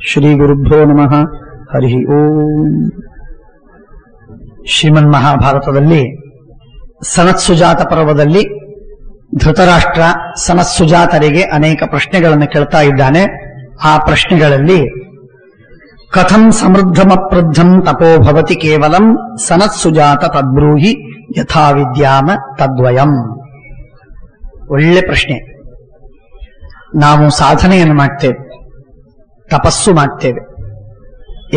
ಶ್ರೀ ಗುರುಭ್ಯೋ ನಮಃ. ಹರಿ ಓಂ. ಶ್ರೀಮನ್ ಮಹಾಭಾರತದಲ್ಲಿ ಸನತ್ಸುಜಾತ ಪರ್ವದಲ್ಲಿ ಧೃತರಾಷ್ಟ್ರ ಸನತ್ಸುಜಾತರಿಗೆ ಅನೇಕ ಪ್ರಶ್ನೆಗಳನ್ನು ಕೇಳ್ತಾ ಇದ್ದಾನೆ. ಆ ಪ್ರಶ್ನೆಗಳಲ್ಲಿ ಕಥಂ ಸಮೃದ್ಧಮಪ್ರದ್ಧಂ ತಪೋ ಭವತಿ ಕೇವಲಂ ಸನತ್ಸುಜಾತ ತದ್ಬ್ರೂಹಿ ಯಥಾ ವಿದ್ಯಾಮ ತದ್ವಯಂ. ಒಳ್ಳೆ ಪ್ರಶ್ನೆ. ನಾವು ಸಾಧನೆಯನ್ನು ಮಾಡ್ತೇವೆ, ತಪಸ್ಸು ಮಾಡ್ತೇವೆ,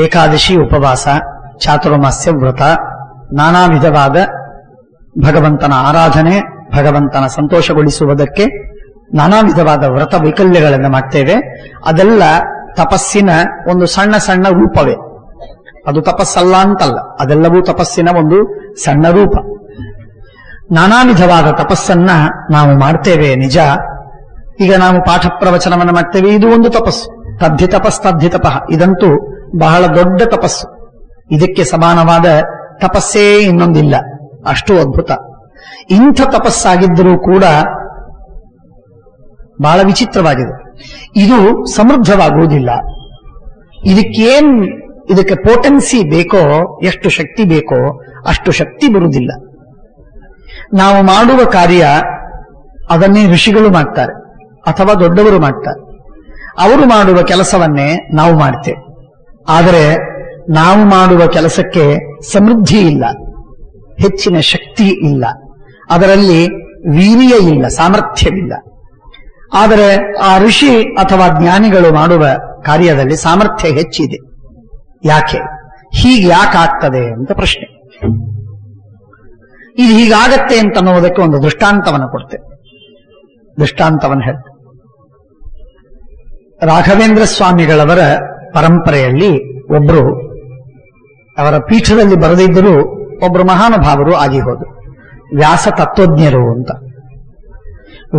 ಏಕಾದಶಿ ಉಪವಾಸ, ಚಾತುರ್ಮಾಸ್ಯ ವ್ರತ, ನಾನಾ ವಿಧವಾದ ಭಗವಂತನ ಆರಾಧನೆ, ಭಗವಂತನ ಸಂತೋಷಗೊಳಿಸುವುದಕ್ಕೆ ನಾನಾ ವಿಧವಾದ ವ್ರತ ವೈಕಲ್ಯಗಳನ್ನು ಮಾಡ್ತೇವೆ. ಅದೆಲ್ಲ ತಪಸ್ಸಿನ ಒಂದು ಸಣ್ಣ ಸಣ್ಣ ರೂಪವೇ. ಅದು ತಪಸ್ಸಲ್ಲ ಅಂತಲ್ಲ, ಅದೆಲ್ಲವೂ ತಪಸ್ಸಿನ ಒಂದು ಸಣ್ಣ ರೂಪ. ನಾನಾ ವಿಧವಾದ ತಪಸ್ಸನ್ನ ನಾವು ಮಾಡ್ತೇವೆ ನಿಜ. ಈಗ ನಾವು ಪಾಠ ಪ್ರವಚನವನ್ನು ಮಾಡ್ತೇವೆ, ಇದು ಒಂದು ತಪಸ್ಸು. ತದ್ಧಿ ತಪಃ, ಇದಂತೂ ಬಹಳ ದೊಡ್ಡ ತಪಸ್ಸು. ಇದಕ್ಕೆ ಸಮಾನವಾದ ತಪಸ್ಸೇ ಇನ್ನೊಂದಿಲ್ಲ, ಅಷ್ಟು ಅದ್ಭುತ. ಇಂಥ ತಪಸ್ಸಾಗಿದ್ದರೂ ಕೂಡ ಬಹಳ ವಿಚಿತ್ರವಾಗಿದೆ. ಇದು ಸಮೃದ್ಧವಾಗುವುದಿಲ್ಲ. ಇದಕ್ಕೆ ಪೋಟೆನ್ಸಿ ಬೇಕೋ, ಎಷ್ಟು ಶಕ್ತಿ ಬೇಕೋ ಅಷ್ಟು ಶಕ್ತಿ ಬರುವುದಿಲ್ಲ. ನಾವು ಮಾಡುವ ಕಾರ್ಯ ಅದನ್ನೇ ಋಷಿಗಳು ಮಾಡ್ತಾರೆ ಅಥವಾ ದೊಡ್ಡವರು ಮಾಡ್ತಾರೆ. ಅವರು ಮಾಡುವ ಕೆಲಸವನ್ನೇ ನಾವು ಮಾಡ್ತೇವೆ. ಆದರೆ ನಾವು ಮಾಡುವ ಕೆಲಸಕ್ಕೆ ಸಮೃದ್ಧಿ ಇಲ್ಲ, ಹೆಚ್ಚಿನ ಶಕ್ತಿ ಇಲ್ಲ, ಅದರಲ್ಲಿ ವೀರ್ಯ ಇಲ್ಲ, ಸಾಮರ್ಥ್ಯವಿಲ್ಲ. ಆದರೆ ಆ ಋಷಿ ಅಥವಾ ಜ್ಞಾನಿಗಳು ಮಾಡುವ ಕಾರ್ಯದಲ್ಲಿ ಸಾಮರ್ಥ್ಯ ಹೆಚ್ಚಿದೆ. ಯಾಕೆ ಹೀಗೆ ಯಾಕಾಗ್ತದೆ ಅಂತ ಪ್ರಶ್ನೆ. ಇದು ಹೀಗಾಗತ್ತೆ ಅಂತ ಅನ್ನೋದಕ್ಕೆ ಒಂದು ದೃಷ್ಟಾಂತವನ್ನು ಕೊಡ್ತೇವೆ. ದೃಷ್ಟಾಂತವನ್ನು ಹೇಳ್ತೇವೆ. ರಾಘವೇಂದ್ರ ಸ್ವಾಮಿಗಳವರ ಪರಂಪರೆಯಲ್ಲಿ ಒಬ್ಬರು, ಅವರ ಪೀಠದಲ್ಲಿ ಬರೆದಿದ್ದರೂ ಒಬ್ಬರು ಮಹಾನುಭಾವರು ಆಗಿ ಹೋದರು. ವ್ಯಾಸ ತತ್ವಜ್ಞರು ಅಂತ.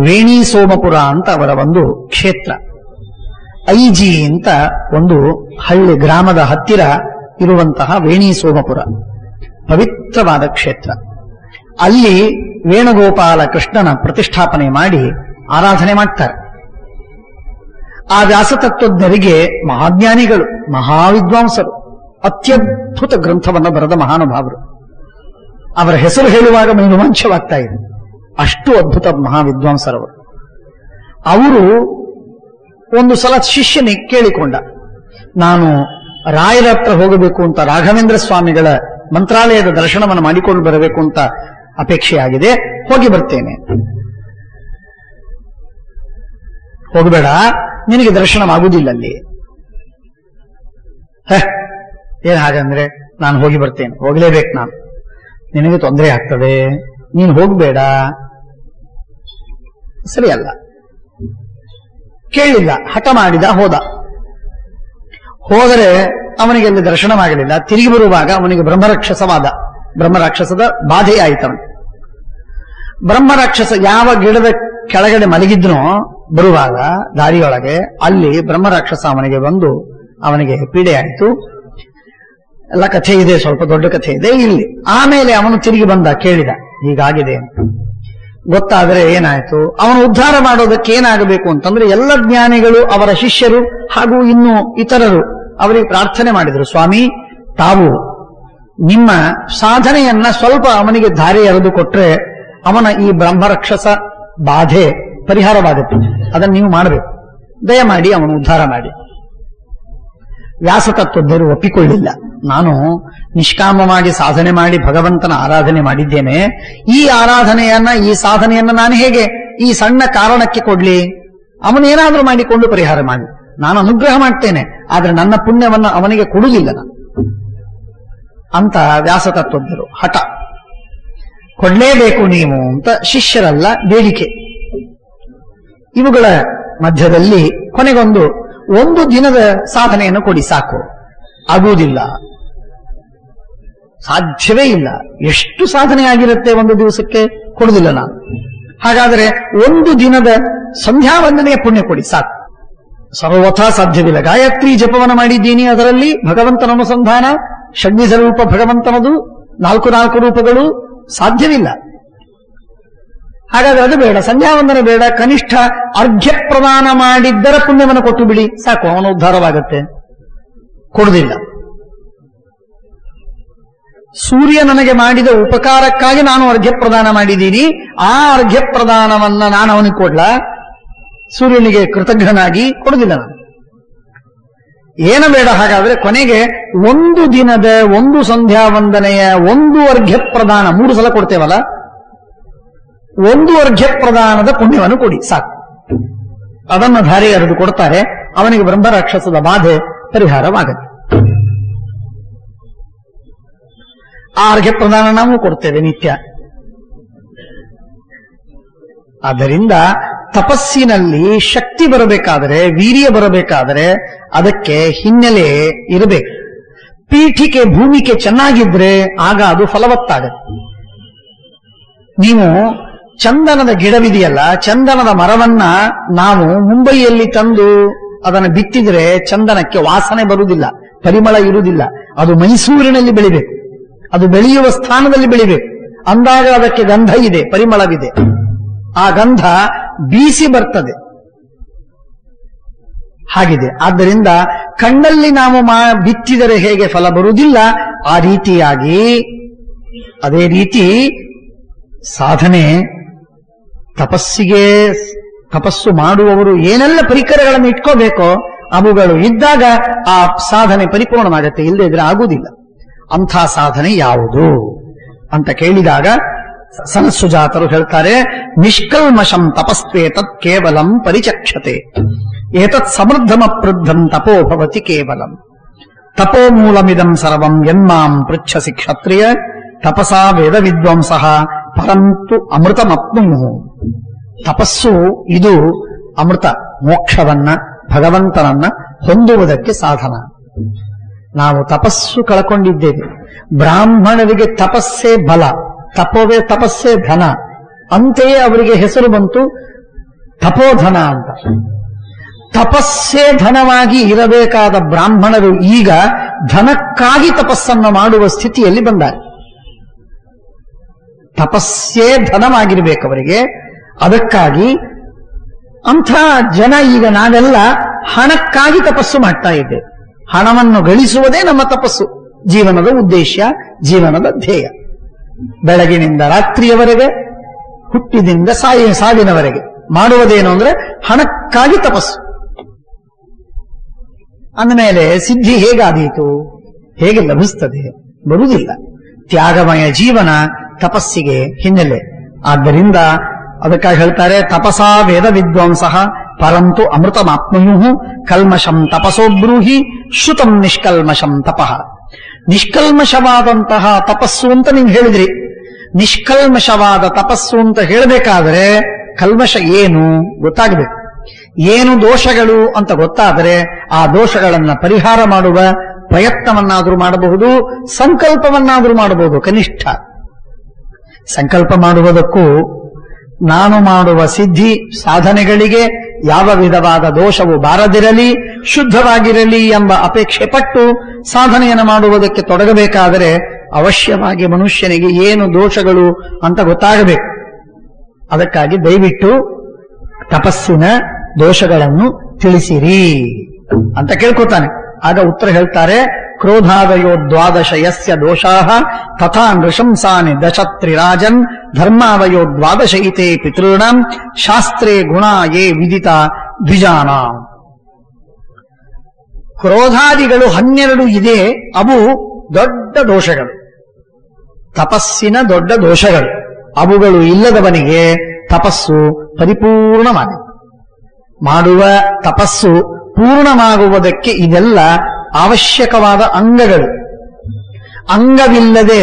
ವೇಣಿ ಸೋಮಪುರ ಅಂತ ಅವರ ಒಂದು ಕ್ಷೇತ್ರ. ಐಜಿ ಅಂತ ಒಂದು ಹಳ್ಳಿ ಗ್ರಾಮದ ಹತ್ತಿರ ಇರುವಂತಹ ವೇಣಿ ಸೋಮಪುರ ಪವಿತ್ರವಾದ ಕ್ಷೇತ್ರ. ಅಲ್ಲಿ ವೇಣುಗೋಪಾಲ ಕೃಷ್ಣನ ಪ್ರತಿಷ್ಠಾಪನೆ ಮಾಡಿ ಆರಾಧನೆ ಮಾಡ್ತಾರೆ. ಆ ವ್ಯಾಸತತ್ವಜ್ಞರಿಗೆ ಮಹಾಜ್ಞಾನಿಗಳು, ಮಹಾವಿದ್ವಾಂಸರು, ಅತ್ಯದ್ಭುತ ಗ್ರಂಥವನ್ನು ಬರೆದ ಮಹಾನುಭಾವರು. ಅವರ ಹೆಸರು ಹೇಳುವಾಗ ಮೈರೋಮಾಂಚವಾಗ್ತಾ ಇದೆ, ಅಷ್ಟು ಅದ್ಭುತ ಮಹಾವಿದ್ವಾಂಸರವರು. ಅವರು ಒಂದು ಸಲ ಶಿಷ್ಯನಿಗೆ ಕೇಳಿಕೊಂಡ, ನಾನು ರಾಯರ ಹತ್ರ ಹೋಗಬೇಕು ಅಂತ, ರಾಘವೇಂದ್ರ ಸ್ವಾಮಿಗಳ ಮಂತ್ರಾಲಯದ ದರ್ಶನವನ್ನು ಮಾಡಿಕೊಂಡು ಬರಬೇಕು ಅಂತ ಅಪೇಕ್ಷೆಯಾಗಿದೆ, ಹೋಗಿ ಬರ್ತೇನೆ. ಹೋಗಬೇಡ, ನಿನಗೆ ದರ್ಶನವಾಗುವುದಿಲ್ಲ ಅಲ್ಲಿ. ಏನ್ ಹಾಗಂದ್ರೆ, ನಾನು ಹೋಗಿ ಬರ್ತೇನೆ, ಹೋಗಲೇಬೇಕು ನಾನು, ನಿನಗೆ ತೊಂದರೆ ಆಗ್ತದೆ, ನೀನು ಹೋಗಬೇಡ. ಸರಿಯಲ್ಲ. ಕೇಳಿಲ್ಲ, ಹಠ ಮಾಡಿದ, ಹೋದರೆ ಅವನಿಗೆ ಅಲ್ಲಿ ದರ್ಶನವಾಗಲಿಲ್ಲ. ತಿರುಗಿ ಬರುವಾಗ ಅವನಿಗೆ ಬ್ರಹ್ಮರಾಕ್ಷಸದ ಬಾಧೆಯಾಯಿತವನು. ಬ್ರಹ್ಮರಾಕ್ಷಸ ಯಾವ ಗಿಡದ ಕೆಳಗಡೆ ಮಲಗಿದ್ನೋ ಬರುವಾಗ ದಾರಿಯೊಳಗೆ, ಅಲ್ಲಿ ಬ್ರಹ್ಮರಾಕ್ಷಸ ಅವನಿಗೆ ಬಂದು ಅವನಿಗೆ ಪೀಡೆಯಾಯಿತು. ಎಲ್ಲ ಕಥೆ ಇದೆ, ಸ್ವಲ್ಪ ದೊಡ್ಡ ಕಥೆ ಇದೆ ಇಲ್ಲಿ. ಆಮೇಲೆ ಅವನು ತಿರುಗಿ ಬಂದ, ಕೇಳಿದ ಹೀಗಾಗಿದೆ ಅಂತ. ಗೊತ್ತಾದರೆ ಏನಾಯ್ತು, ಅವನು ಉದ್ಧಾರ ಮಾಡೋದಕ್ಕೆ ಏನಾಗಬೇಕು ಅಂತಂದ್ರೆ, ಎಲ್ಲ ಜ್ಞಾನಿಗಳು, ಅವರ ಶಿಷ್ಯರು ಹಾಗೂ ಇನ್ನು ಇತರರು ಅವರಿಗೆ ಪ್ರಾರ್ಥನೆ ಮಾಡಿದರು, ಸ್ವಾಮಿ ತಾವು ನಿಮ್ಮ ಸಾಧನೆಯನ್ನ ಸ್ವಲ್ಪ ಅವನಿಗೆ ದಾರಿ ಎರೆದು ಕೊಟ್ರೆ ಅವನ ಈ ಬ್ರಹ್ಮರಾಕ್ಷಸ ಬಾಧೆ ಪರಿಹಾರವಾಗುತ್ತೆ, ಅದನ್ನು ನೀವು ಮಾಡಬೇಕು, ದಯಮಾಡಿ ಅವನು ಉದ್ಧಾರ ಮಾಡಿ. ವ್ಯಾಸತತ್ವಜ್ಞರು ಒಪ್ಪಿಕೊಳ್ಳಿಲ್ಲ. ನಾನು ನಿಷ್ಕಾಮವಾಗಿ ಸಾಧನೆ ಮಾಡಿ ಭಗವಂತನ ಆರಾಧನೆ ಮಾಡಿದ್ದೇನೆ, ಈ ಆರಾಧನೆಯನ್ನ, ಈ ಸಾಧನೆಯನ್ನ ನಾನು ಹೇಗೆ ಈ ಸಣ್ಣ ಕಾರಣಕ್ಕೆ ಕೊಡ್ಲಿ? ಅವನೇನಾದ್ರೂ ಮಾಡಿಕೊಂಡು ಪರಿಹಾರ ಮಾಡಿ, ನಾನು ಅನುಗ್ರಹ ಮಾಡ್ತೇನೆ, ಆದ್ರೆ ನನ್ನ ಪುಣ್ಯವನ್ನ ಅವನಿಗೆ ಕೊಡುವುದಿಲ್ಲ ನಾನು ಅಂತ ವ್ಯಾಸತತ್ವಜ್ಞರು ಹಠ. ಕೊಡ್ಲೇಬೇಕು ನೀವು ಅಂತ ಶಿಷ್ಯರಲ್ಲ ಬೇಡಿಕೆ. ಇವುಗಳ ಮಧ್ಯದಲ್ಲಿ ಒಂದು ದಿನದ ಸಾಧನೆಯನ್ನು ಕೊಡಿ ಸಾಕು. ಆಗುವುದಿಲ್ಲ, ಸಾಧ್ಯವೇ ಇಲ್ಲ. ಎಷ್ಟು ಸಾಧನೆ ಆಗಿರುತ್ತೆ ಒಂದು ದಿವಸಕ್ಕೆ, ಕೊಡುವುದಿಲ್ಲ ನಾನು. ಹಾಗಾದರೆ ಒಂದು ದಿನದ ಸಂಧ್ಯಾ ವಂದನೆಯ ಪುಣ್ಯ ಕೊಡಿ ಸಾಕು. ಸರ್ವಥಾ ಸಾಧ್ಯವಿಲ್ಲ. ಗಾಯತ್ರಿ ಜಪವನ್ನು ಮಾಡಿದ್ದೀನಿ, ಅದರಲ್ಲಿ ಭಗವಂತನ ಅನುಸಂಧಾನ, ಷಡ್ವಿಧ ರೂಪ ಭಗವಂತನದು, 4 ರೂಪಗಳು, ಸಾಧ್ಯವಿಲ್ಲ. ಹಾಗಾದ್ರೆ ಅದು ಬೇಡ, ಸಂಧ್ಯಾವಂದನೆ ಬೇಡ, ಕನಿಷ್ಠ ಅರ್ಘ್ಯ ಪ್ರದಾನ ಮಾಡಿದ್ದರ ಪುಣ್ಯವನ್ನು ಕೊಟ್ಟು ಬಿಡಿ ಸಾಕು, ಅವನ ಉದ್ಧಾರವಾಗತ್ತೆ. ಕೊಡುವುದಿಲ್ಲ. ಸೂರ್ಯ ನನಗೆ ಮಾಡಿದ ಉಪಕಾರಕ್ಕಾಗಿ ನಾನು ಅರ್ಘ್ಯ ಪ್ರದಾನ ಮಾಡಿದ್ದೀನಿ, ಆ ಅರ್ಘ್ಯ ಪ್ರದಾನವನ್ನ ನಾನು ಅವನಿಗೆ ಕೊಡ್ಲಾ? ಸೂರ್ಯನಿಗೆ ಕೃತಜ್ಞನಾಗಿ ಕೊಡುವುದಿಲ್ಲ ನಾನು. ಏನು ಬೇಡ. ಹಾಗಾದ್ರೆ ಕೊನೆಗೆ ಒಂದು ದಿನದ, ಒಂದು ಸಂಧ್ಯಾವಂದನೆಯ, ಒಂದು ಅರ್ಘ್ಯ ಪ್ರದಾನ, 3 ಸಲ ಕೊಡ್ತೇವಲ್ಲ, ಒಂದು ಅರ್ಘ್ಯ ಪ್ರದಾನದ ಪುಣ್ಯವನ್ನು ಕೊಡಿ ಸಾಕು. ಅದನ್ನು ಧಾರೆ ಎರೆದು ಕೊಡ್ತಾರೆ. ಅವನಿಗೆ ಬ್ರಹ್ಮರಾಕ್ಷಸದ ಬಾಧೆ ಪರಿಹಾರವಾಗತ್ತೆ. ಆ ಅರ್ಘ್ಯ ಪ್ರದಾನ ನಾವು ಕೊಡ್ತೇವೆ ನಿತ್ಯ. ಆದ್ದರಿಂದ ತಪಸ್ಸಿನಲ್ಲಿ ಶಕ್ತಿ ಬರಬೇಕಾದರೆ, ವೀರ್ಯ ಬರಬೇಕಾದರೆ ಅದಕ್ಕೆ ಹಿನ್ನೆಲೆ ಇರಬೇಕು. ಪೀಠಿಕೆ, ಭೂಮಿಕೆ ಚೆನ್ನಾಗಿದ್ರೆ ಆಗ ಅದು ಫಲವತ್ತಾಗತ್ತೆ. ನೀವು ಚಂದನದ ಗಿಡವಿದೆಯಲ್ಲ, ಚಂದನದ ಮರವನ್ನ ನಾವು ಮುಂಬೈಯಲ್ಲಿ ತಂದು ಅದನ್ನು ಬಿತ್ತಿದ್ರೆ ಚಂದನಕ್ಕೆ ವಾಸನೆ ಬರುವುದಿಲ್ಲ, ಪರಿಮಳ ಇರುವುದಿಲ್ಲ. ಅದು ಮೈಸೂರಿನಲ್ಲಿ ಬೆಳಿಬೇಕು, ಅದು ಬೆಳೆಯುವ ಸ್ಥಾನದಲ್ಲಿ ಬೆಳಿಬೇಕು. ಅಂದಾಗ ಅದಕ್ಕೆ ಗಂಧ ಇದೆ, ಪರಿಮಳವಿದೆ. ಆ ಗಂಧ ಬೀಸಿ ಬರ್ತದೆ. ಹಾಗಿದೆ. ಆದ್ದರಿಂದ ಕಣ್ಣಲ್ಲಿ ನಾವು ಬಿತ್ತಿದರೆ ಹೇಗೆ ಫಲ ಬರುವುದಿಲ್ಲ, ಆ ರೀತಿಯಾಗಿ ಅದೇ ರೀತಿ ಸಾಧನೆ, ತಪಸ್ಸು ಮಾಡುವವರು ಏನೆಲ್ಲ ಪರಿಕರಗಳನ್ನು ಇಟ್ಕೋಬೇಕೋ ಅವುಗಳು ಇದ್ದಾಗ ಆ ಸಾಧನೆ ಪರಿಪೂರ್ಣವಾಗತ್ತೆ. ಇಲ್ಲದೆ ಇದ್ರೆ ಆಗುವುದಿಲ್ಲ. ಅಂಥ ಸಾಧನೆ ಯಾವುದು ಅಂತ ಕೇಳಿದಾಗ ಸನತ್ಸುಜಾತರು ಹೇಳ್ತಾರೆ, ನಿಷ್ಕಲ್ಮಷಂ ತಪಸ್ವೇತತ್ ಕೇವಲಂ ಪರಿಚಕ್ಷತೆ, ಏತತ್ ಸಮೃದ್ಧಮಪ್ರದ್ಧಂ ತಪೋ ಭವತಿ ಕೇವಲಂ, ತಪೋ ಮೂಲಮಿದಂ ಸರ್ವಂ ಯನ್ಮಾಂ ಪೃಚ್ಛಸಿ ಕ್ಷತ್ರಿಯ, ತಪಸಾ ವೇದ ವಿದ್ವಾಂಸಃ ಪರಂತು ಅಮೃತಮಪ್ನುಃ. ತಪಸ್ಸು ಇದು ಅಮೃತ, ಮೋಕ್ಷವನ್ನ, ಭಗವಂತನನ್ನ ಹೊಂದುವುದಕ್ಕೆ ಸಾಧನ. ನಾವು ತಪಸ್ಸು ಕಳ್ಕೊಂಡಿದ್ದೇವೆ. ಬ್ರಾಹ್ಮಣರಿಗೆ ತಪಸ್ಸೇ ಬಲ, ತಪೋವೇ ತಪಸ್ಸೇ ಧನ. ಅಂತೆಯೇ ಅವರಿಗೆ ಹೆಸರು ಬಂತು ತಪೋಧನ ಅಂತ. ತಪಸ್ಸೇ ಧನವಾಗಿ ಇರಬೇಕಾದ ಬ್ರಾಹ್ಮಣರು ಈಗ ಧನಕ್ಕಾಗಿ ತಪಸ್ಸನ್ನು ಮಾಡುವ ಸ್ಥಿತಿಯಲ್ಲಿ ಬಂದ್ದಾರೆ. ತಪಸ್ಸೇ ಧನವಾಗಿರ್ಬೇಕು ಅವರಿಗೆ. ಅದಕ್ಕಾಗಿ ಅಂಥ ಜನ ಈಗ ನಾವೆಲ್ಲ ಹಣಕ್ಕಾಗಿ ತಪಸ್ಸು ಮಾಡ್ತಾ ಇದ್ದೇವೆ. ಹಣವನ್ನು ಗಳಿಸುವುದೇ ನಮ್ಮ ತಪಸ್ಸು, ಜೀವನದ ಉದ್ದೇಶ, ಜೀವನದ ಧ್ಯೇಯ. ಬೆಳಗಿನಿಂದ ರಾತ್ರಿಯವರೆಗೆ, ಹುಟ್ಟಿನಿಂದ ಸಾವಿನವರೆಗೆ ಮಾಡುವುದೇನು ಅಂದ್ರೆ ಹಣಕ್ಕಾಗಿ ತಪಸ್ಸು. ಅಂದಮೇಲೆ ಸಿದ್ಧಿ ಹೇಗಾದೀತು, ಹೇಗೆ ಲಭಿಸ್ತದೆ? ಬರುವುದಿಲ್ಲ. ತ್ಯಾಗಮಯ ಜೀವನ ತಪಸ್ಸಿಗೆ ಹಿನ್ನೆಲೆ. ಆದ್ದರಿಂದ ಅದಕ್ಕಾಗಿ ಹೇಳ್ತಾರೆ, ತಪಸಾ ವೇದ ವಿದ್ವಾಂಸಃ ಪರಂತು ಅಮೃತಮಾಪ್ನುಯುಃ ಕಲ್ಮಷಂ ತಪಸೋ ಬ್ರೂಹಿ ಶ್ರುತಂ ನಿಷ್ಕಲ್ಮಷಂ ತಪಃ. ನಿಷ್ಕಲ್ಮಷವಾದಂತಹ ತಪಸ್ಸು ಅಂತ ನೀವು ಹೇಳಿದ್ರಿ. ನಿಷ್ಕಲ್ಮಷವಾದ ತಪಸ್ಸು ಅಂತ ಹೇಳಬೇಕಾದ್ರೆ ಕಲ್ಮಷ ಏನು ಗೊತ್ತಾಗಬೇಕು. ಏನು ದೋಷಗಳು ಅಂತ ಗೊತ್ತಾದರೆ ಆ ದೋಷಗಳನ್ನ ಪರಿಹಾರ ಮಾಡುವ ಪ್ರಯತ್ನವನ್ನಾದರೂ ಮಾಡಬಹುದು, ಸಂಕಲ್ಪವನ್ನಾದರೂ ಮಾಡಬಹುದು. ಕನಿಷ್ಠ ಸಂಕಲ್ಪ ಮಾಡುವುದಕ್ಕೂ ನಾನು ಮಾಡುವ ಸಿದ್ಧಿ ಸಾಧನೆಗಳಿಗೆ ಯಾವ ವಿಧವಾದ ದೋಷವು ಬಾರದಿರಲಿ, ಶುದ್ಧವಾಗಿರಲಿ ಎಂಬ ಅಪೇಕ್ಷೆ ಪಟ್ಟು ಸಾಧನೆಯನ್ನು ಮಾಡುವುದಕ್ಕೆ ತೊಡಗಬೇಕಾದರೆ ಅವಶ್ಯವಾಗಿ ಮನುಷ್ಯನಿಗೆ ಏನು ದೋಷಗಳು ಅಂತ ಗೊತ್ತಾಗಬೇಕು. ಅದಕ್ಕಾಗಿ ದಯವಿಟ್ಟು ತಪಸ್ಸಿನ ದೋಷಗಳನ್ನು ತಿಳಿಸಿರಿ ಅಂತ ಕೇಳ್ಕೊತಾನೆ. ಆಗ ಉತ್ತರ ಹೇಳ್ತಾರೆ, ಕ್ರೋಧಾದಯೋ ದ್ವಾದಶ ಯಸ್ಯ ದೋಷಾಃ ತಥಾ ನೃಶಂಸಾನಿ ದಶತ್ರಿರಾಜನ್ ಧರ್ಮಾವಯೋ ದ್ವಾದಶ ಇತೇ ಪಿತॄಣಾಂ ಶಾಸ್ತ್ರೇ ಗುಣಾ ಯೇ ವಿದಿತ ದ್ವಿಜಾನಾಂ. ಕ್ರೋಧಾದಿಗಳು 12 ಇದೆ. ಅವು ದೊಡ್ಡ ದೋಷಗಳು, ತಪಸ್ಸಿನ ದೊಡ್ಡ ದೋಷಗಳು. ಅವುಗಳು ಇಲ್ಲದವನಿಗೆ ತಪಸ್ಸು ಪರಿಪೂರ್ಣವಾಗಿದೆ. ಮಾಡುವ ತಪಸ್ಸು ಪೂರ್ಣವಾಗುವುದಕ್ಕೆ ಇದೆಲ್ಲ ಅವಶ್ಯಕವಾದ ಅಂಗಗಳು. ಅಂಗವಿಲ್ಲದೆ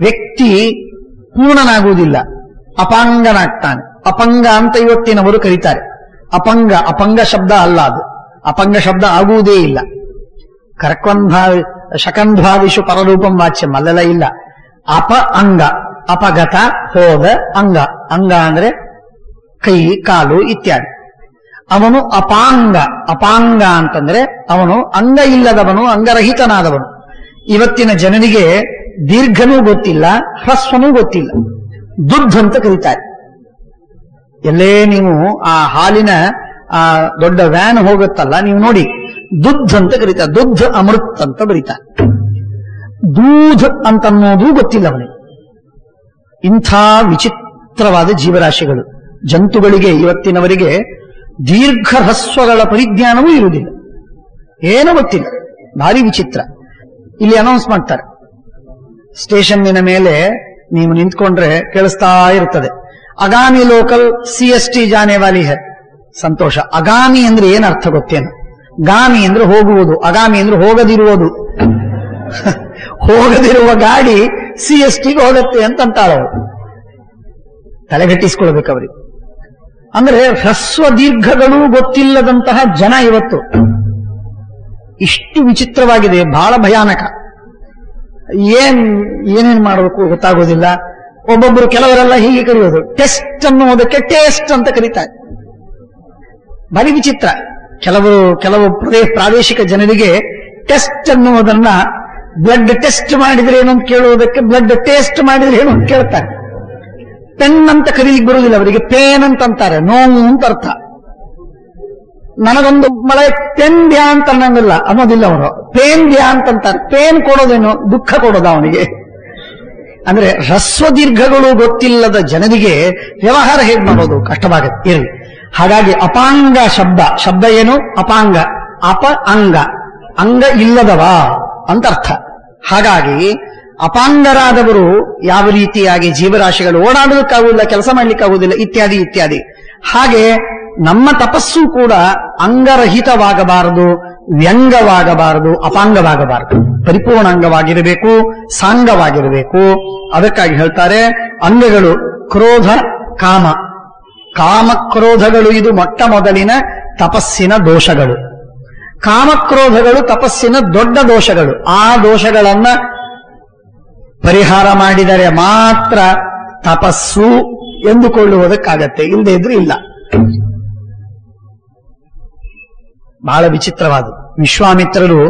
ವ್ಯಕ್ತಿ ಪೂರ್ಣನಾಗುವುದಿಲ್ಲ, ಅಪಾಂಗನಾಗ್ತಾನೆ. ಅಪಂಗ ಅಂತ ಇವತ್ತಿನವರು ಕರೀತಾರೆ. ಅಪಂಗ ಶಬ್ದ ಅಲ್ಲ ಅದು. ಅಪಂಗ ಶಬ್ದ ಆಗುವುದೇ ಇಲ್ಲ. ಶಕಂಧ್ವಾದಿಷು ಪರರೂಪಂ ವಾಚ್ಯಂ ಅಲ್ಲೆಲ್ಲ ಇಲ್ಲ. ಅಂಗ, ಅಪಗತ, ಹೋದ ಅಂಗ. ಅಂಗ ಅಂದ್ರೆ ಕೈ, ಕಾಲು ಇತ್ಯಾದಿ. ಅವನು ಅಪಾಂಗ ಅಂತಂದ್ರೆ ಅವನು ಅಂಗ ಇಲ್ಲದವನು, ಅಂಗರಹಿತನಾದವನು. ಇವತ್ತಿನ ಜನರಿಗೆ ದೀರ್ಘನೂ ಗೊತ್ತಿಲ್ಲ, ಹ್ರಸ್ವನೂ ಗೊತ್ತಿಲ್ಲ. ದುರ್ಧ ಅಂತ ಕರೀತಾರೆ. ಎಲ್ಲೇ ನೀವು ಆ ಹಾಲಿನ ಆ ದೊಡ್ಡ ವ್ಯಾನ್ ಹೋಗುತ್ತಲ್ಲ, ನೀವು ನೋಡಿ, ದುಗ್ಧ ಅಂತ ಕರೀತಾರೆ, ದುಗ್ಧ ಅಮೃತ್ ಅಂತ ಬರೀತಾರೆ. ದೂಧ್ ಅಂತನ್ನೋದು ಗೊತ್ತಿಲ್ಲ ಅವನಿಗೆ. ಇಂಥ ವಿಚಿತ್ರವಾದ ಜೀವರಾಶಿಗಳು, ಜಂತುಗಳಿಗೆ ಇವತ್ತಿನವರಿಗೆ ದೀರ್ಘ ಹ್ರಸ್ವಗಳ ಪರಿಜ್ಞಾನವೂ ಇರುವುದಿಲ್ಲ, ಏನೂ ಗೊತ್ತಿಲ್ಲ, ಭಾರಿ ವಿಚಿತ್ರ. ಇಲ್ಲಿ ಅನೌನ್ಸ್ ಮಾಡ್ತಾರೆ, ಸ್ಟೇಷನ್ನಿನ ಮೇಲೆ ನೀವು ನಿಂತ್ಕೊಂಡ್ರೆ ಕೇಳಿಸ್ತಾ ಇರುತ್ತದೆ, ಅಗಾಮಿ ಲೋಕಲ್ CST ಜಾನೆ ವಾಲಿ ಹೈ. ಸಂತೋಷ. ಅಗಾಮಿ ಅಂದ್ರೆ ಏನರ್ಥ ಗೊತ್ತೇನು? ಗಾಮಿ ಅಂದ್ರೆ ಹೋಗುವುದು, ಅಗಾಮಿ ಅಂದ್ರೆ ಹೋಗದಿರುವುದು. ಹೋಗದಿರುವ ಗಾಡಿ CSTಗೆ ಹೋಗುತ್ತೆ ಅಂತಂತಾಳವರು. ತಲೆಗಟ್ಟಿಸ್ಕೊಳ್ಬೇಕು ಅವರಿಗೆ. ಅಂದ್ರೆ ಹ್ರಸ್ವ ದೀರ್ಘಗಳು ಗೊತ್ತಿಲ್ಲದಂತಹ ಜನ ಇವತ್ತು. ಇಷ್ಟು ವಿಚಿತ್ರವಾಗಿದೆ, ಬಹಳ ಭಯಾನಕ. ಏನೇನ್ ಮಾಡಬೇಕು ಗೊತ್ತಾಗೋದಿಲ್ಲ. ಒಬ್ಬೊಬ್ಬರು ಕೆಲವರೆಲ್ಲ ಹೀಗೆ ಕರೆಯೋದು, ಟೆಸ್ಟ್ ಅನ್ನುವುದಕ್ಕೆ ಟೇಸ್ಟ್ ಅಂತ ಕರೀತಾರೆ. ಭಾರಿ ವಿಚಿತ್ರ. ಕೆಲವು ಪ್ರಾದೇಶಿಕ ಜನರಿಗೆ ಟೆಸ್ಟ್ ಅನ್ನುವುದನ್ನ ಬ್ಲಡ್ ಟೆಸ್ಟ್ ಮಾಡಿದ್ರೆ ಏನು ಅಂತ ಕೇಳುವುದಕ್ಕೆ ಬ್ಲಡ್ ಟೇಸ್ಟ್ ಮಾಡಿದ್ರೆ ಏನು ಅಂತ ಕೇಳ್ತಾರೆ. ಪೆನ್ ಅಂತ ಕರೀಲಿಕ್ಕೆ ಬರುವುದಿಲ್ಲ ಅವರಿಗೆ, ಪೇನ್ ಅಂತ ಅಂತಾರೆ, ನೋವು ಅಂತ ಅರ್ಥ. ನನಗೊಂದು ಮಳೆ ಪೆನ್ ದ್ಯಾ ಅಂತ ಅನ್ನಂಗಿಲ್ಲ ಅನ್ನೋದಿಲ್ಲ ಅವರು, ಪೇನ್ ದ್ಯಾ ಅಂತಂತಾರೆ. ಪೇನ್ ಕೊಡೋದೇನು, ದುಃಖ ಕೊಡೋದ ಅವನಿಗೆ. ಅಂದ್ರೆ ಹ್ರಸ್ವ ದೀರ್ಘಗಳು ಗೊತ್ತಿಲ್ಲದ ಜನರಿಗೆ ವ್ಯವಹಾರ ಹೇಗೆ ಮಾಡೋದು ಕಷ್ಟವಾಗುತ್ತೆ. ಇರಲಿ. ಹಾಗಾಗಿ ಅಪಾಂಗ ಶಬ್ದ ಏನು? ಅಪಾಂಗ, ಅಂಗ, ಅಂಗ ಇಲ್ಲದವ ಅಂತ ಅರ್ಥ. ಹಾಗಾಗಿ ಅಪಾಂಗರಾದವರು ಯಾವ ರೀತಿಯಾಗಿ ಜೀವರಾಶಿಗಳು ಓಡಾಡೋದಕ್ಕಾಗುವುದಿಲ್ಲ, ಕೆಲಸ ಮಾಡ್ಲಿಕ್ಕಾಗುವುದಿಲ್ಲ, ಇತ್ಯಾದಿ ಇತ್ಯಾದಿ. ಹಾಗೆ ನಮ್ಮ ತಪಸ್ಸು ಕೂಡ ಅಂಗರಹಿತವಾಗಬಾರದು, ವ್ಯಂಗವಾಗಬಾರದು, ಅಪಾಂಗವಾಗಬಾರದು, ಪರಿಪೂರ್ಣಾಂಗವಾಗಿರಬೇಕು, ಸಾಂಗವಾಗಿರಬೇಕು. ಅದಕ್ಕಾಗಿ ಹೇಳ್ತಾರೆ ಅಂಗಗಳು ಕ್ರೋಧ, ಕಾಮ. ಕಾಮಕ್ರೋಧಗಳು ಇದು ಮೊಟ್ಟ ಮೊದಲಿನ ತಪಸ್ಸಿನ ದೋಷಗಳು. ಕಾಮಕ್ರೋಧಗಳು ತಪಸ್ಸಿನ ದೊಡ್ಡ ದೋಷಗಳು. ಆ ದೋಷಗಳನ್ನ ಪರಿಹಾರ ಮಾಡಿದರೆ ಮಾತ್ರ ತಪಸ್ಸು ಎಂದುಕೊಳ್ಳುವುದಕ್ಕಾಗತ್ತೆ, ಇಲ್ಲದೆ ಇದ್ರೂ ಇಲ್ಲ. ಬಹಳ ವಿಚಿತ್ರವಾದ. ವಿಶ್ವಾಮಿತ್ರರು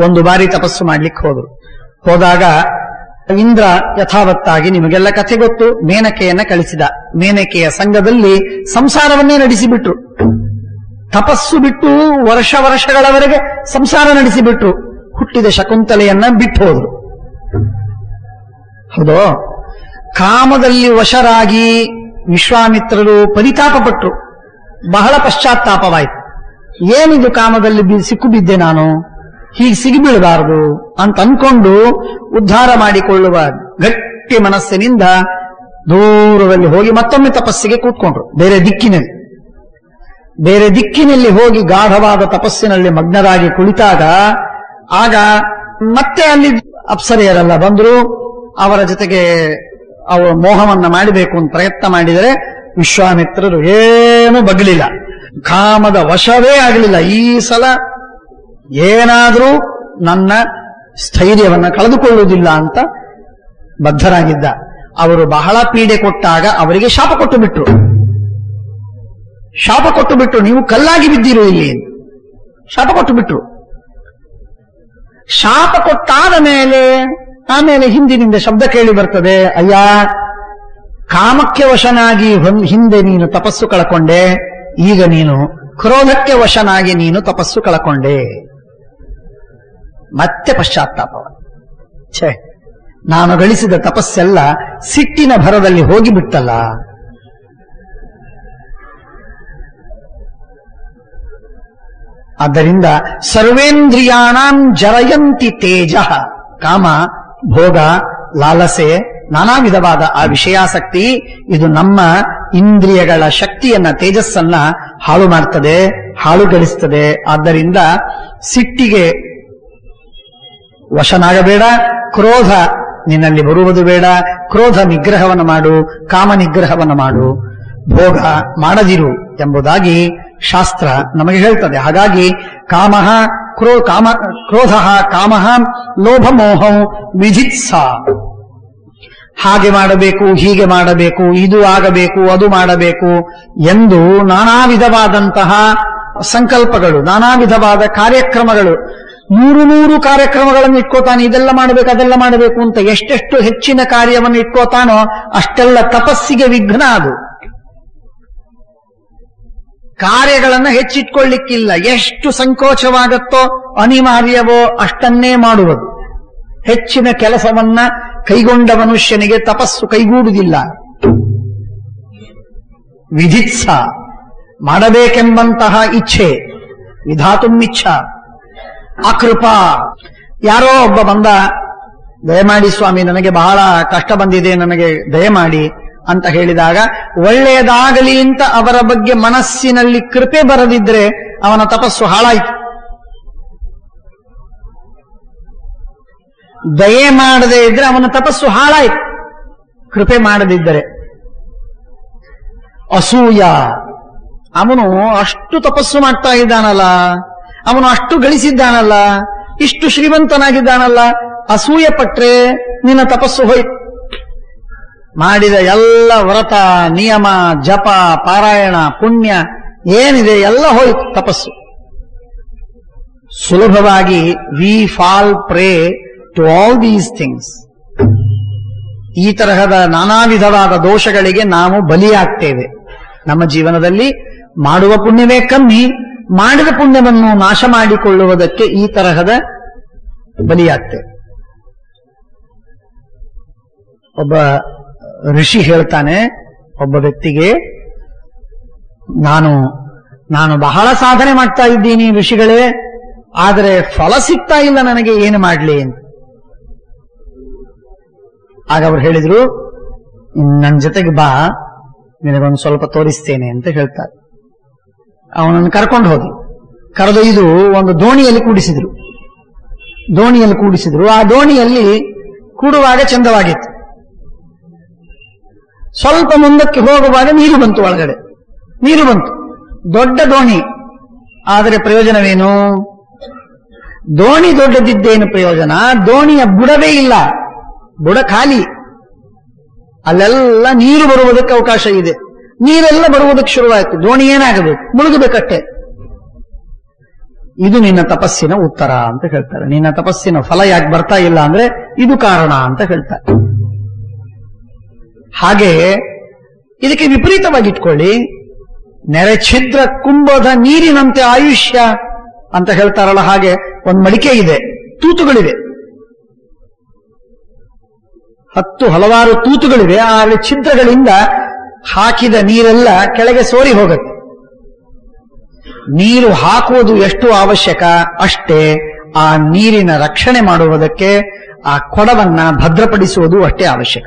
ಒಂದು ಬಾರಿ ತಪಸ್ಸು ಮಾಡ್ಲಿಕ್ಕೆ ಹೋದಾಗ ಇಂದ್ರ ಯಥಾವತ್ತಾಗಿ, ನಿಮಗೆಲ್ಲ ಕಥೆ ಗೊತ್ತು, ಮೇನಕೆಯನ್ನ ಕಳಿಸಿದ. ಮೇನಕೆಯ ಸಂಘದಲ್ಲಿ ಸಂಸಾರವನ್ನೇ ನಡೆಸಿಬಿಟ್ರು. ತಪಸ್ಸು ಬಿಟ್ಟು ವರ್ಷಗಳವರೆಗೆ ಸಂಸಾರ ನಡೆಸಿಬಿಟ್ರು. ಹುಟ್ಟಿದ ಶಕುಂತಲೆಯನ್ನ ಬಿಟ್ಟು ಹೋದ್ರು. ಹೌದೋ? ಕಾಮದಲ್ಲಿ ವಶರಾಗಿ ವಿಶ್ವಾಮಿತ್ರರು ಪರಿತಾಪಪಟ್ರು. ಬಹಳ ಪಶ್ಚಾತ್ತಾಪವಾಯಿತು. ಏನಿದು ಕಾಮದಲ್ಲಿ ಸಿಕ್ಕು ಬಿದ್ದೆ ನಾನು, ಹೀಗೆ ಸಿಗಿಬೀಳಬಾರದು ಅಂತ ಅನ್ಕೊಂಡು ಉದ್ಧಾರ ಮಾಡಿಕೊಳ್ಳುವ ಗಟ್ಟಿ ಮನಸ್ಸಿನಿಂದ ದೂರದಲ್ಲಿ ಹೋಗಿ ಮತ್ತೊಮ್ಮೆ ತಪಸ್ಸಿಗೆ ಕೂತ್ಕೊಂಡ್ರು. ಬೇರೆ ದಿಕ್ಕಿನಲ್ಲಿ ಹೋಗಿ ಗಾಢವಾದ ತಪಸ್ಸಿನಲ್ಲಿ ಮಗ್ನರಾಗಿ ಕುಳಿತಾಗ ಆಗ ಮತ್ತೆ ಅಲ್ಲಿ ಅಪ್ಸರೆಯರೆಲ್ಲ ಬಂದರು. ಅವರ ಜೊತೆಗೆ ಅವರು ಮೋಹವನ್ನ ಮಾಡಬೇಕು ಅಂತ ಪ್ರಯತ್ನ ಮಾಡಿದರೆ ವಿಶ್ವಾಮಿತ್ರರು ಏನೂ ಬಗ್ಲಿಲ್ಲ, ಕಾಮದ ವಶವೇ ಆಗಲಿಲ್ಲ. ಈ ಸಲ ಏನಾದರೂ ನನ್ನ ಸ್ಥೈರ್ಯವನ್ನ ಕಳೆದುಕೊಳ್ಳುವುದಿಲ್ಲ ಅಂತ ಬದ್ಧರಾಗಿದ್ದ. ಅವರು ಬಹಳ ಪೀಡೆ ಕೊಟ್ಟಾಗ ಅವರಿಗೆ ಶಾಪ ಕೊಟ್ಟು ಬಿಟ್ರು, ನೀವು ಕಲ್ಲಾಗಿ ಬಿದ್ದೀರು ಇಲ್ಲಿ, ಶಾಪ ಕೊಟ್ಟು ಬಿಟ್ರು. ಶಾಪ ಕೊಟ್ಟಾದ ಆಮೇಲೆ ಹಿಂದಿನಿಂದ ಶಬ್ದ ಕೇಳಿ ಬರ್ತದೆ, ಅಯ್ಯ ಕಾಮಕ್ಕೆ ವಶನಾಗಿ ಹಿಂದೆ ನೀನು ತಪಸ್ಸು ಕಳಕೊಂಡೆ, ಈಗ ನೀನು ಕ್ರೋಧಕ್ಕೆ ವಶನಾಗಿ ನೀನು ತಪಸ್ಸು ಕಳಕೊಂಡೆ. ಮತ್ತೆ ಪಶ್ಚಾತ್ತಾಪವ, ಛೇ ನಾನು ಗಳಿಸಿದ ತಪಸ್ಸೆಲ್ಲ ಸಿಟ್ಟಿನ ಭರದಲ್ಲಿ ಹೋಗಿಬಿಟ್ಟಲ್ಲ. ಆದ್ದರಿಂದ ಸರ್ವೇಂದ್ರಿಯಾಣಾಂ ಜರಯಂತಿ ತೇಜ. ಕಾಮ, ಭೋಗ, ಲಾಲಸೆ, ನಾನಾ ವಿಧವಾದ ಆ ವಿಷಯಾಸಕ್ತಿ ಇದು ನಮ್ಮ ಇಂದ್ರಿಯಗಳ ಶಕ್ತಿಯನ್ನ, ತೇಜಸ್ಸನ್ನ ಹಾಳು ಮಾಡ್ತದೆ, ಹಾಳುಗಳಿಸ್ತದೆ. ಆದ್ದರಿಂದ ಸಿಟ್ಟಿಗೆ ವಶನಾಗಬೇಡ, ಕ್ರೋಧ ನಿನ್ನಲ್ಲಿ ಬರುವುದು ಬೇಡ. ಕ್ರೋಧ ನಿಗ್ರಹವನ್ನು ಮಾಡು, ಕಾಮ ನಿಗ್ರಹವನ್ನು ಮಾಡು, ಭೋಗ ಮಾಡದಿರು ಎಂಬುದಾಗಿ ಶಾಸ್ತ್ರ ನಮಗೆ ಹೇಳ್ತದೆ. ಹಾಗಾಗಿ ಕ್ರೋಧ ಕಾಮ ಲೋಭ ಮೋಹಂ ವಿಜಿತ್ಸಾ. ಹಾಗೆ ಮಾಡಬೇಕು, ಹೀಗೆ ಮಾಡಬೇಕು, ಇದು ಆಗಬೇಕು, ಅದು ಮಾಡಬೇಕು ಎಂದು ನಾನಾ ವಿಧವಾದಂತಹ ಸಂಕಲ್ಪಗಳು, ನಾನಾ ವಿಧವಾದ ಕಾರ್ಯಕ್ರಮಗಳು, 100 ಕಾರ್ಯಕ್ರಮಗಳನ್ನು ಇಟ್ಕೋತಾನೆ. ಇದೆಲ್ಲ ಮಾಡಬೇಕು, ಅದೆಲ್ಲ ಮಾಡಬೇಕು ಅಂತ ಎಷ್ಟೆಷ್ಟು ಹೆಚ್ಚಿನ ಕಾರ್ಯವನ್ನು ಇಟ್ಕೋತಾನೋ ಅಷ್ಟೆಲ್ಲ ತಪಸ್ಸಿಗೆ ವಿಘ್ನ. ಅದು ಕಾರ್ಯಗಳನ್ನ ಹೆಚ್ಚಿಟ್ಕೊಳ್ಳಿಕ್ಕಿಲ್ಲ. ಎಷ್ಟು ಸಂಕೋಚವಾಗತ್ತೋ ಅನಿವಾರ್ಯವೋ ಅಷ್ಟನ್ನೇ ಮಾಡುವುದು. ಹೆಚ್ಚಿನ ಕೆಲಸವನ್ನ ಕೈಗೊಂಡ ಮನುಷ್ಯನಿಗೆ ತಪಸ್ಸು ಕೈಗೂಡುವುದಿಲ್ಲ. ವಿಧಿತ್ಸ, ಮಾಡಬೇಕೆಂಬಂತಹ ಇಚ್ಛೆ, ವಿಧಾತುಮಿಚ್ಛ. ಅಕೃಪಾ, ಯಾರೋ ಒಬ್ಬ ಬಂದ, ದಯಮಾಡಿ ಸ್ವಾಮಿ ನನಗೆ ಬಹಳ ಕಷ್ಟ ಬಂದಿದೆ, ನನಗೆ ದಯಮಾಡಿ ಅಂತ ಹೇಳಿದಾಗ ಒಳ್ಳೆಯದಾಗಲಿ ಅಂತ ಅವರ ಬಗ್ಗೆ ಮನಸ್ಸಿನಲ್ಲಿ ಕೃಪೆ ಬರದಿದ್ರೆ ಅವನ ತಪಸ್ಸು ಹಾಳಾಯಿತು. ದಯೆ ಮಾಡದೇ ಇದ್ರೆ ಅವನ ತಪಸ್ಸು ಹಾಳಾಯಿತು, ಕೃಪೆ ಮಾಡದಿದ್ದರೆ. ಅಸೂಯ, ಅವನು ಅಷ್ಟು ತಪಸ್ಸು ಮಾಡ್ತಾ ಇದ್ದಾನಲ್ಲ, ಅವನು ಅಷ್ಟು ಗಳಿಸಿದ್ದಾನಲ್ಲ, ಇಷ್ಟು ಶ್ರೀಮಂತನಾಗಿದ್ದಾನಲ್ಲ, ಅಸೂಯೆ ಪಟ್ರೆ ನಿನ್ನ ತಪಸ್ಸು ಹೋಯ್ತು. ಮಾಡಿದ ಎಲ್ಲ ವ್ರತ ನಿಯಮ ಜಪ ಪಾರಾಯಣ ಪುಣ್ಯ ಏನಿದೆ ಎಲ್ಲ ಹೋಯ್ತು, ತಪಸ್ಸು. ಸುಲಭವಾಗಿ we fall prey to all these things. ಈ ತರಹದ ನಾನಾ ವಿಧವಾದ ದೋಷಗಳಿಗೆ ನಾವು ಬಲಿಯಾಗ್ತೇವೆ. ನಮ್ಮ ಜೀವನದಲ್ಲಿ ಮಾಡುವ ಪುಣ್ಯವೇ ಕಮ್ಮಿ, ಮಾಡಿದ ಪುಣ್ಯವನ್ನು ನಾಶ ಮಾಡಿಕೊಳ್ಳುವುದಕ್ಕೆ ಈ ತರಹದ ಬಲಿಯಾಗ್ತೇವೆ. ಒಬ್ಬ ಋಷಿ ಹೇಳ್ತಾನೆ ಒಬ್ಬ ವ್ಯಕ್ತಿಗೆ, ನಾನು ಬಹಳ ಸಾಧನೆ ಮಾಡ್ತಾ ಇದ್ದೀನಿ ಋಷಿಗಳೇ, ಆದರೆ ಫಲ ಸಿಗ್ತಾ ಇಲ್ಲ, ನನಗೆ ಏನು ಮಾಡಲಿ ಅಂತ. ಆಗ ಅವ್ರು ಹೇಳಿದ್ರು, ನನ್ನ ಜೊತೆಗೆ ಬಾ, ನಿನಗೊಂದು ಸ್ವಲ್ಪ ತೋರಿಸ್ತೇನೆ ಅಂತ ಹೇಳ್ತಾರೆ. ಅವನನ್ನು ಕರ್ಕೊಂಡು ಹೋಗಿ ಕರೆದೊಯ್ದು ಒಂದು ದೋಣಿಯಲ್ಲಿ ಕೂಡಿಸಿದ್ರು. ಆ ದೋಣಿಯಲ್ಲಿ ಕೂಡುವಾಗ ಚಂದವಾಗಿತ್ತು. ಸ್ವಲ್ಪ ಮುಂದಕ್ಕೆ ಹೋಗುವಾಗ ನೀರು ಬಂತು, ಒಳಗಡೆ ನೀರು ಬಂತು. ದೊಡ್ಡ ದೋಣಿ, ಆದರೆ ಪ್ರಯೋಜನವೇನು? ದೋಣಿ ದೊಡ್ಡದಿದ್ದೇನು ಪ್ರಯೋಜನ? ದೋಣಿಯ ಬುಡವೇ ಇಲ್ಲ, ಬುಡ ಖಾಲಿ. ಅಲ್ಲೆಲ್ಲ ನೀರು ಬರುವುದಕ್ಕೆ ಅವಕಾಶ ಇದೆ. ನೀರೆಲ್ಲ ಬರುವುದಕ್ಕೆ ಶುರುವಾಯಿತು. ದೋಣಿ ಏನಾಗಬೇಕು? ಮುಳುಗಬೇಕಷ್ಟೆ. ಇದು ನಿನ್ನ ತಪಸ್ಸಿನ ಉತ್ತರ ಅಂತ ಹೇಳ್ತಾರೆ. ನಿನ್ನ ತಪಸ್ಸಿನ ಫಲ ಯಾಕೆ ಬರ್ತಾ ಇಲ್ಲ ಅಂದ್ರೆ ಇದು ಕಾರಣ ಅಂತ ಹೇಳ್ತಾರೆ. ಹಾಗೆ ಇದಕ್ಕೆ ವಿಪರೀತವಾಗಿಟ್ಕೊಳ್ಳಿ, ನೆರೆ ಛಿದ್ರ ಕುಂಭದ ನೀರಿನಂತೆ ಆಯುಷ್ಯ ಅಂತ ಹೇಳ್ತಾರಲ್ಲ, ಹಾಗೆ ಒಂದು ಮಡಿಕೆ ಇದೆ, ತೂತುಗಳಿವೆ, ಹಲವಾರು ತೂತುಗಳಿವೆ. ಆ ಛಿದ್ರಗಳಿಂದ ಹಾಕಿದ ನೀರೆಲ್ಲ ಕೆಳಗೆ ಸೋರಿ ಹೋಗುತ್ತೆ. ನೀರು ಹಾಕುವುದು ಎಷ್ಟು ಅವಶ್ಯಕ ಅಷ್ಟೇ ಆ ನೀರಿನ ರಕ್ಷಣೆ ಮಾಡುವುದಕ್ಕೆ ಆ ಕೊಡವನ್ನ ಭದ್ರಪಡಿಸುವುದು ಅಷ್ಟೇ ಅವಶ್ಯಕ.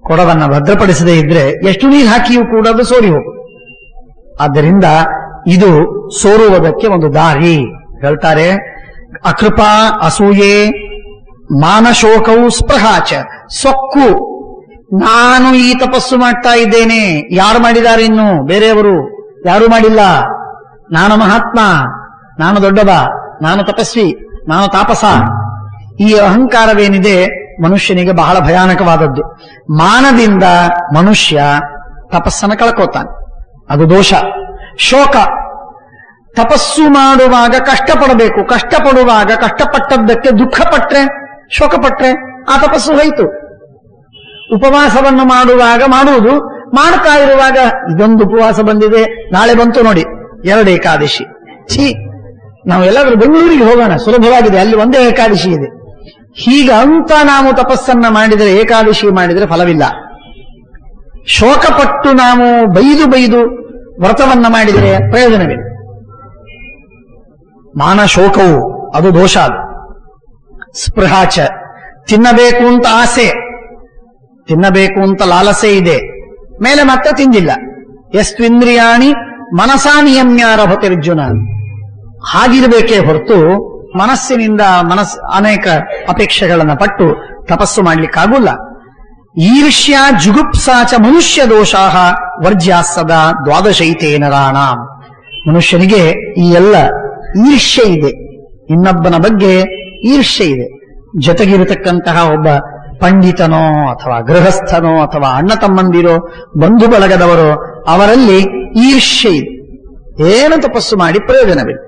ಕೊಡವನ್ನ ಭದ್ರಪಡಿಸದೇ ಇದ್ರೆ ಎಷ್ಟು ನೀರು ಹಾಕಿಯೂ ಕೂಡ ಅದು ಸೋರಿ ಹೋಗುವುದು. ಆದ್ದರಿಂದ ಇದು ಸೋರುವುದಕ್ಕೆ ಒಂದು ದಾರಿ ಹೇಳ್ತಾರೆ. ಅಕೃಪಾ, ಅಸೂಯೆ, ಮಾನಶೋಕವು, ಸ್ಪೃಹಾಚ, ಸೊಕ್ಕು. ನಾನು ಈ ತಪಸ್ಸು ಮಾಡ್ತಾ ಇದ್ದೇನೆ, ಯಾರು ಮಾಡಿದ್ದಾರೆ? ಇನ್ನು ಬೇರೆಯವರು ಯಾರು ಮಾಡಿಲ್ಲ. ನಾನು ಮಹಾತ್ಮ, ನಾನು ದೊಡ್ಡವ, ನಾನು ತಪಸ್ವಿ, ನಾನು ತಾಪಸ. ಈ ಅಹಂಕಾರವೇನಿದೆ ಮನುಷ್ಯನಿಗೆ ಬಹಳ ಭಯಾನಕವಾದದ್ದು. ಮಾನದಿಂದ ಮನುಷ್ಯ ತಪಸ್ಸನ್ನು ಕಳ್ಕೋತಾನೆ, ಅದು ದೋಷ. ಶೋಕ, ತಪಸ್ಸು ಮಾಡುವಾಗ ಕಷ್ಟಪಡಬೇಕು, ಕಷ್ಟಪಡುವಾಗ ಕಷ್ಟಪಟ್ಟದ್ದಕ್ಕೆ ದುಃಖ ಪಟ್ರೆ, ಶೋಕ ಪಟ್ರೆ ಆ ತಪಸ್ಸು ಹೋಯಿತು. ಉಪವಾಸವನ್ನು ಮಾಡುವಾಗ ಮಾಡುವುದು, ಮಾಡ್ತಾ ಇರುವಾಗ ಇದೊಂದು ಉಪವಾಸ ಬಂದಿದೆ, ನಾಳೆ ಬಂತು ನೋಡಿ 2 ಏಕಾದಶಿ, ನಾವು ಎಲ್ಲಾದ್ರೂ ಬೆಂಗಳೂರಿಗೆ ಹೋಗೋಣ, ಸುಲಭವಾಗಿದೆ, ಅಲ್ಲಿ ಒಂದೇ ಏಕಾದಶಿ ಇದೆ. ಹೀಗಂತ ನಾವು ತಪಸ್ಸನ್ನ ಮಾಡಿದರೆ, ಏಕಾದಶಿ ಮಾಡಿದರೆ ಫಲವಿಲ್ಲ. ಶೋಕಪಟ್ಟು ನಾವು ಬೈದು ವ್ರತವನ್ನ ಮಾಡಿದರೆ ಪ್ರಯೋಜನವಿಲ್ಲ. ಮಾನಶೋಕವು ಅದು ದೋಷ. ಅದು ಸ್ಪೃಹಾಚ, ತಿನ್ನಬೇಕು ಅಂತ ಆಸೆ, ತಿನ್ನಬೇಕು ಅಂತ ಲಾಲಸೆ ಇದೆ, ಮೇಲೆ ಮತ್ತೆ ತಿಂದಿಲ್ಲ. ಎಸ್ತ್ವಿಂದ್ರಿಯಾಣಿ ಮನಸಾ ನಿಯಮ್ಯಾರಭತಿರ್ಜುನ. ಹಾಗಿರಬೇಕೇ ಹೊರತು ಮನಸ್ಸಿನಿಂದ ಅನೇಕ ಅಪೇಕ್ಷೆಗಳನ್ನು ಪಟ್ಟು ತಪಸ್ಸು ಮಾಡ್ಲಿಕ್ಕಾಗುಲ್ಲ. ಈರ್ಷ್ಯ ಜುಗುಪ್ಸಾಚ ಮನುಷ್ಯ ದೋಷಾಹ ವರ್ಜ್ಯಾ ಸದಾ ದ್ವಾದಶೈತೇನರಾಣ. ಮನುಷ್ಯನಿಗೆ ಈ ಎಲ್ಲ ಈರ್ಷ್ಯೆ ಇದೆ, ಇನ್ನೊಬ್ಬನ ಬಗ್ಗೆ ಈರ್ಷ್ಯೆ ಇದೆ. ಜೊತೆಗಿರತಕ್ಕಂತಹ ಒಬ್ಬ ಪಂಡಿತನೋ ಅಥವಾ ಗೃಹಸ್ಥನೋ ಅಥವಾ ಅಣ್ಣ ತಮ್ಮಂದಿರೋ ಬಂಧು ಬಳಗದವರೋ ಅವರಲ್ಲಿ ಈರ್ಷ್ಯೆ ಇದೆ. ಏನು ತಪಸ್ಸು ಮಾಡಿ ಪ್ರಯೋಜನವಿಲ್ಲ.